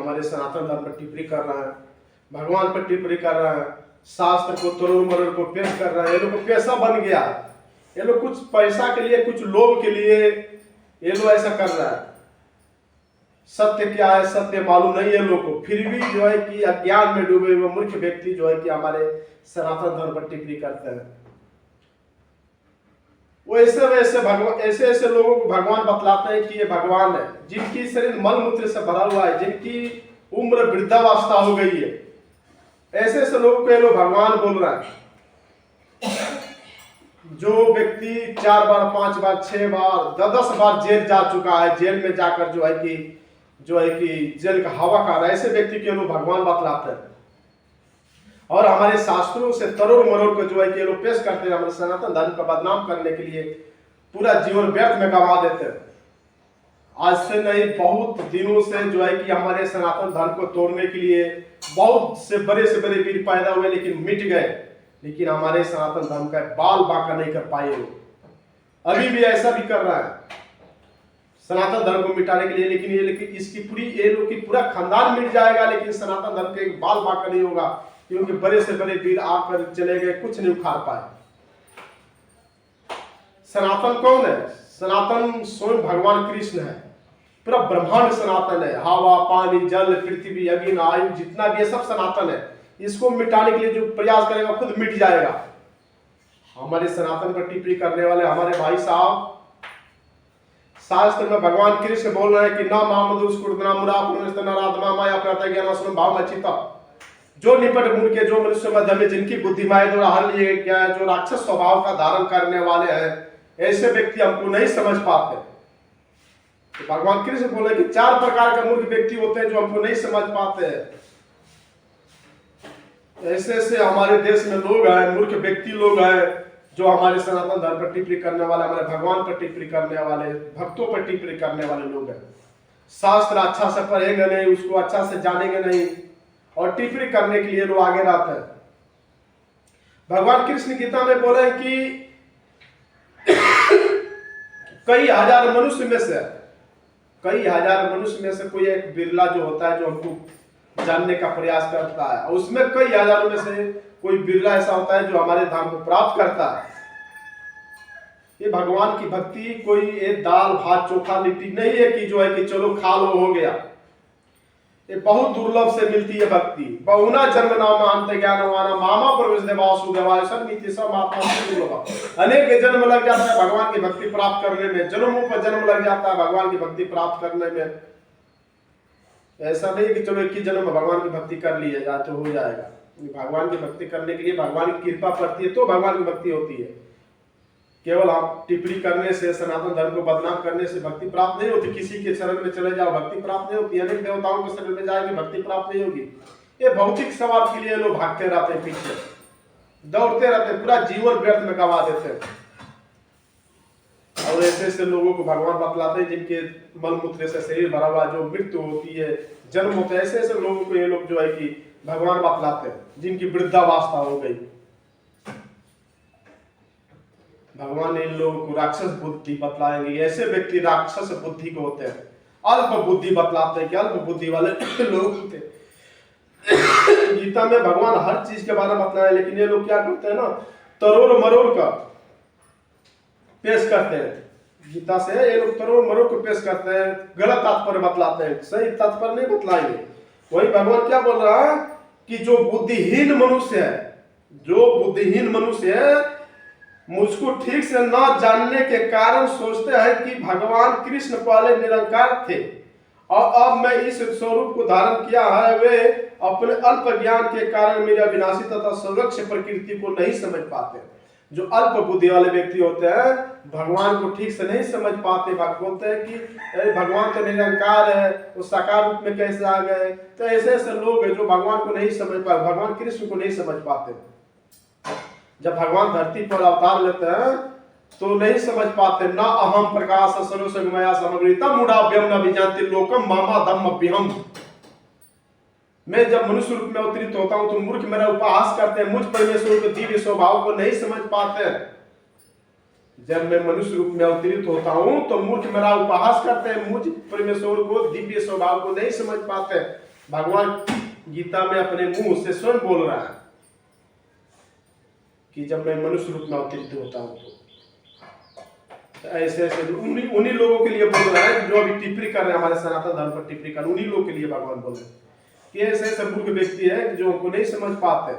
हमारे सनातन धर्म पर टिप्पणी कर रहे हैं, भगवान पर टिप्पणी कर रहे हैं, शास्त्र को तोड़ मरोड़ को पेश कर रहे हैं। ये लोग को पैसा बन गया, ये लोग कुछ पैसा के लिए, कुछ लोभ के लिए ये लोग ऐसा कर रहा है। सत्य क्या है, सत्य मालूम नहीं है लोग को, फिर भी जो है कि अज्ञान में डूबे हुए मूर्ख व्यक्ति जो है कि हमारे सनातन धर्म पर टिप्पणी करते हैं। वो ऐसे ऐसे लोगों को भगवान बतलाते हैं कि ये भगवान है, जिनकी शरीर मल मूत्र से भरा हुआ है, जिनकी उम्र वृद्धावस्था हो गई है, ऐसे ऐसे लोगों को ये लोग भगवान बोल रहा है। जो व्यक्ति 4 बार 5 बार 6 बार 10 बार जेल जा चुका है, जेल में जाकर जो है कि जेल का हवा खा रहा है, ऐसे व्यक्ति के लोग भगवान बतलाते हैं। और हमारे शास्त्रों से तरोड़ मरोड़ को जो है कि ये लोग पेश करते हैं, हमारे सनातन धर्म का बदनाम करने के लिए पूरा जीवन व्यर्थ में गंवा देते हैं। आज से नहीं, बहुत दिनों से जो है कि हमारे सनातन धर्म को तोड़ने के लिए बहुत से बड़े वीर पैदा हुए, लेकिन मिट गए। लेकिन हमारे सनातन धर्म का बाल बांका नहीं कर पाए लोग। अभी भी ऐसा भी कर रहा है सनातन धर्म को मिटाने के लिए, लेकिन इसकी पूरी ये लोग की पूरा खानदान मिट जाएगा, लेकिन सनातन धर्म के एक बाल बांका नहीं होगा, क्योंकि बड़े से बड़े वीर आकर चले गए, कुछ नहीं उखाड़ पाए। सनातन कौन है? सनातन स्वयं भगवान कृष्ण है। पूरा ब्रह्मांड सनातन है, हवा पानी जल पृथ्वी अग्नि आयु जितना भी है सब सनातन है। इसको मिटाने के लिए जो प्रयास करेगा खुद मिट जाएगा। हमारे सनातन पर टिप्पणी करने वाले हमारे भाई साहब, शास्त्र में भगवान कृष्ण बोल रहे हैं कि न मामदुष्कुर्दना मुरा पुनस्तनाराधना माया प्रत्यज्ञान भाव मचिता। जो निपट मुड़ के, जो मनुष्य मध्य में जिनकी बुद्धिमाया द्वारा हर लिए गया, जो राक्षस स्वभाव का धारण करने वाले हैं, ऐसे व्यक्ति हमको नहीं समझ पाते। तो भगवान कृष्ण बोले कि 4 प्रकार के मूर्ख व्यक्ति होते हैं जो हमको नहीं समझ पाते हैं। ऐसे ऐसे हमारे देश में लोग हैं, मूर्ख व्यक्ति लोग हैं, जो हमारे सनातन धर्म पर टिप्पणी करने वाले, हमारे भगवान पर टिप्पणी करने वाले, भक्तों पर टिप्पणी करने वाले लोग हैं। शास्त्र अच्छा से पढ़ेंगे नहीं, उसको अच्छा से जानेंगे नहीं, और टिप्पणी करने के लिए लोग आगे रहते हैं। भगवान कृष्ण गीता में बोले हैं कि कई हजार मनुष्य में से कोई एक बिरला जो होता है जो हमको जानने का प्रयास करता है, और उसमें कई हजारों में से कोई बिरला ऐसा होता है जो हमारे धाम को प्राप्त करता है। ये भगवान की भक्ति कोई एक दाल भात चोखा लिट्टी नहीं है कि जो है कि चलो खा लो हो गया। ये बहुत दुर्लभ से मिलती है भक्ति। बहुना जन्म नाम अंत ज्ञानवाना मामा प्रवेश देवासुदेवाय सब नीति सब आत्मा दुर्लभ। अनेक जन्म लग जाता है भगवान की भक्ति प्राप्त करने में, जन्मों पर जन्म लग जाता है भगवान की भक्ति प्राप्त करने में। ऐसा नहीं कि चलो एक ही जन्म में भगवान की भक्ति कर ली जाए तो हो जाएगा। भगवान की भक्ति करने के लिए भगवान की कृपा पड़ती है तो भगवान की भक्ति होती है। केवल आप टिप्पणी करने से, सनातन धर्म को बदनाम करने से भक्ति प्राप्त नहीं होती। किसी के शरण में चले जाओ भक्ति प्राप्त नहीं होती, अनेक देवताओं के शरण में जाएंगे भक्ति प्राप्त नहीं होगी। ये भौतिक स्वार्थ के लिए लोग भागते रहते हैं, पीछे दौड़ते रहते हैं, पूरा जीवन व्यर्थ में गंवा देते हैं। और ऐसे ऐसे लोगों को भगवान बतलाते हैं जिनके मल मूत्र से शरीर भरा हुआ, जो मृत्यु होती है, जन्म होता है, ऐसे ऐसे लोगों को ये लोग जो है कि भगवान बतलाते हैं जिनकी वृद्धावस्था हो गई। भगवान इन लोगों को राक्षस बुद्धि बतलाएंगे। ऐसे व्यक्ति राक्षस बुद्धि को होते हैं, अल्प बुद्धि बतलाते हैं कि अल्प बुद्धि वाले लोग होते हैं। गीता में भगवान हर चीज के बारे में बतलाए, लेकिन ये लोग क्या करते हैं ना, तरोड़ मरोड़ का पेश करते हैं। गीता से ये लोग तरोड़ मरोड़ को पेश करते हैं, गलत तात्पर्य बतलाते हैं, सही तात्पर्य नहीं बतलाएंगे। वही भगवान क्या बोल रहा है कि जो बुद्धिहीन मनुष्य है मुझको ठीक से न जानने के कारण सोचते हैं कि भगवान कृष्ण पहले निरंकार थे और अब मैं इस स्वरूप को धारण किया है। वे अपने अल्प ज्ञान के कारण मेरी अविनाशी तथा सर्वोच्च प्रकृति को नहीं समझ पाते। जो अल्प बुद्धि वाले व्यक्ति होते हैं भगवान को ठीक से नहीं समझ पाते। बोलते हैं कि भगवान तो निरंकार है, वो साकार रूप में कैसे आ गए। तो ऐसे ऐसे लोग हैं जो भगवान को नहीं समझ पाते, भगवान कृष्ण को नहीं समझ पाते। जब भगवान धरती पर अवतार लेते हैं तो नहीं समझ पाते। न अहम प्रकाश सर्वसंगमया समग्रितम मूढ़ाभ्यम न विजानति लोकम मामा धम्मभ्यम। मैं जब मनुष्य रूप में अवतरित होता हूं तो मूर्ख मेरा उपहास करते हैं, मुझ परमेश्वर के दिव्य स्वभाव को नहीं समझ पाते। जब मैं मनुष्य रूप में अवतरित होता हूं तो मूर्ख मेरा उपहास करते हैं, मुझ परमेश्वर को दिव्य स्वभाव को नहीं समझ पाते। भगवान गीता में अपने मुंह से स्वयं बोल रहा है कि जब मैं मनुष्य रूप में अवतरित होता हूं तो ऐसे ऐसे उन्हीं लोगों के लिए बोल रहा है जो अभी टिप्पणी कर रहे हैं, हमारे सनातन धर्म पर टिप्पणी कर, उन्हीं लोगों के लिए भगवान बोल रहे हैं कि ऐसे ऐसे मूर्ख व्यक्ति है जो उनको नहीं समझ पाते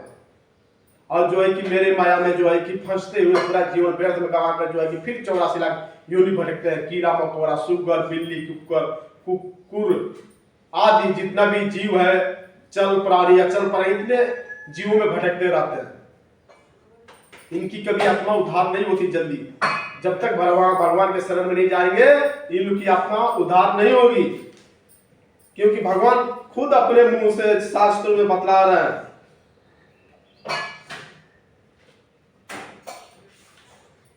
और जो है कि मेरे माया में जो है कि फंसते हुए पूरा जीवन व्यर्थ में गवा कर जो है कि फिर 84 लाख योनि भटकते हैं। कीड़ा मकोड़ा, सुगर, बिल्ली, कुकुर आदि जितना भी जीव है, चल प्राणी, अचल प्राणी, इतने जीवों में भटकते रहते हैं। इनकी कभी आत्मा उद्धार नहीं होती जल्दी। जब तक भगवान के शरण में नहीं जाएंगे इन लोग की आत्मा उद्धार नहीं होगी, क्योंकि भगवान खुद अपने मुंह से शास्त्रों में बतला रहे हैं।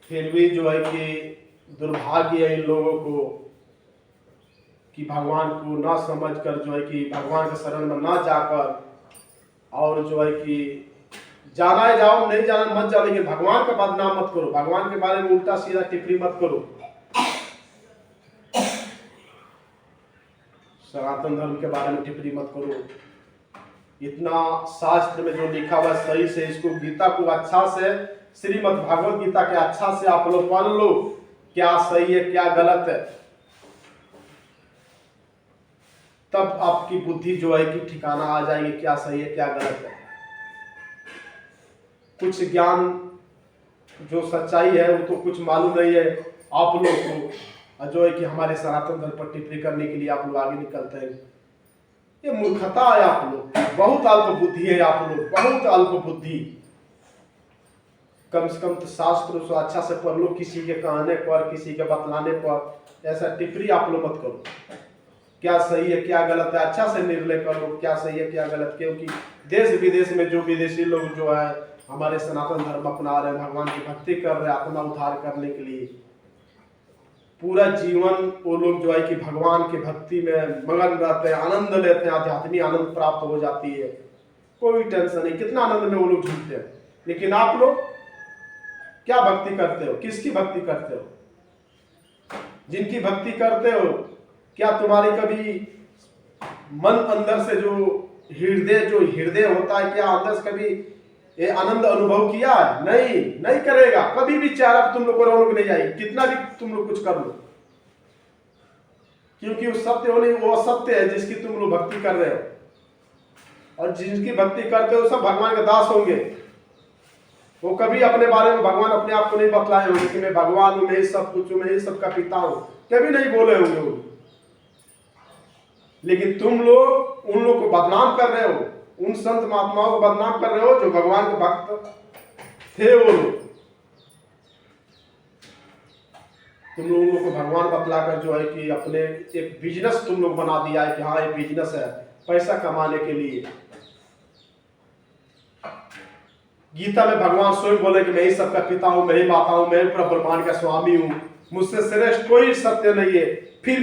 फिर भी जो है कि दुर्भाग्य है इन लोगों को कि भगवान को ना समझकर जो है कि भगवान के शरण में ना जाकर और जो है कि जाना है जाओ, नहीं जाना मत जाओ, लेकिन भगवान का बदनाम मत करो, भगवान के बारे में उल्टा सीधा टिप्पणी मत करो। सनातन धर्म के बारे में टिप्पणी मत करो। इतना शास्त्र में जो लिखा हुआ सही से इसको गीता को अच्छा से, श्रीमद् भागवत गीता के अच्छा से आप लोग पढ़ लो, क्या सही है क्या गलत है, तब आपकी बुद्धि जो है कि ठिकाना आ जाएगी क्या सही है क्या गलत है। कुछ ज्ञान जो सच्चाई है वो तो कुछ मालूम नहीं है आप लोग को, जो है कि हमारे सनातन धर्म पर टिप्पणी करने के लिए आप लोग आगे निकलते हैं। ये मूर्खता है आप लोग, बहुत अल्प बुद्धि है आप लोग, बहुत अल्प बुद्धि। कम से कम तो शास्त्र से अच्छा से पढ़ लो, किसी के कहने पर, किसी के बतलाने पर ऐसा टिप्पणी आप लोग मत करो। क्या सही है क्या गलत है अच्छा से निर्णय करो, क्या सही है क्या गलत, क्योंकि देश विदेश में जो विदेशी लोग जो है हमारे सनातन धर्म अपना रहे हैं, भगवान की भक्ति कर रहे हैं आत्मा उद्धार करने के लिए, पूरा जीवन वो लोग जो है कि भगवान की भक्ति में मगन रहते हैं, आनंद लेते हैं, आध्यात्मिक आनंद प्राप्त हो जाती है, कोई टेंशन नहीं, कितना आनंद में वो लोग झूठते हैं। लेकिन आप लोग क्या भक्ति करते हो, किसकी भक्ति करते हो? जिनकी भक्ति करते हो क्या तुम्हारी कभी मन अंदर से जो हृदय होता है, क्या अंदर से कभी ये आनंद अनुभव किया है? नहीं करेगा कभी भी। चेहरा तुम लोग को रौनक नहीं आएगी, कितना भी तुम लोग कुछ कर लो, क्योंकि वो सत्य हो नहीं, वो असत्य है जिसकी तुम लोग भक्ति कर रहे हो। और जिनकी भक्ति करते हो सब भगवान के दास होंगे। वो कभी अपने बारे में भगवान अपने आप को नहीं बतलाए होंगे कि मैं भगवान हूं, मैं ही सब कुछ हूं, मैं ही सबका पिता हूं, कभी नहीं बोले होंगे वो। लेकिन तुम लोग उन लोग को बदनाम कर रहे हो, उन संत महात्माओं को बदनाम कर रहे हो जो भगवान के भक्त थे। वो लोग तुम लोगों को भगवान बतलाकर जो है कि अपने एक बिजनेस तुम लोग बना दिया है कि हाँ ये बिजनेस है पैसा कमाने के लिए। गीता में भगवान स्वयं बोले कि मैं ही सबका पिता हूं, मैं ही माता हूं, मैं ही पूरा ब्रह्मांड का स्वामी हूं, मुझसे श्रेष्ठ कोई सत्य नहीं है। फिर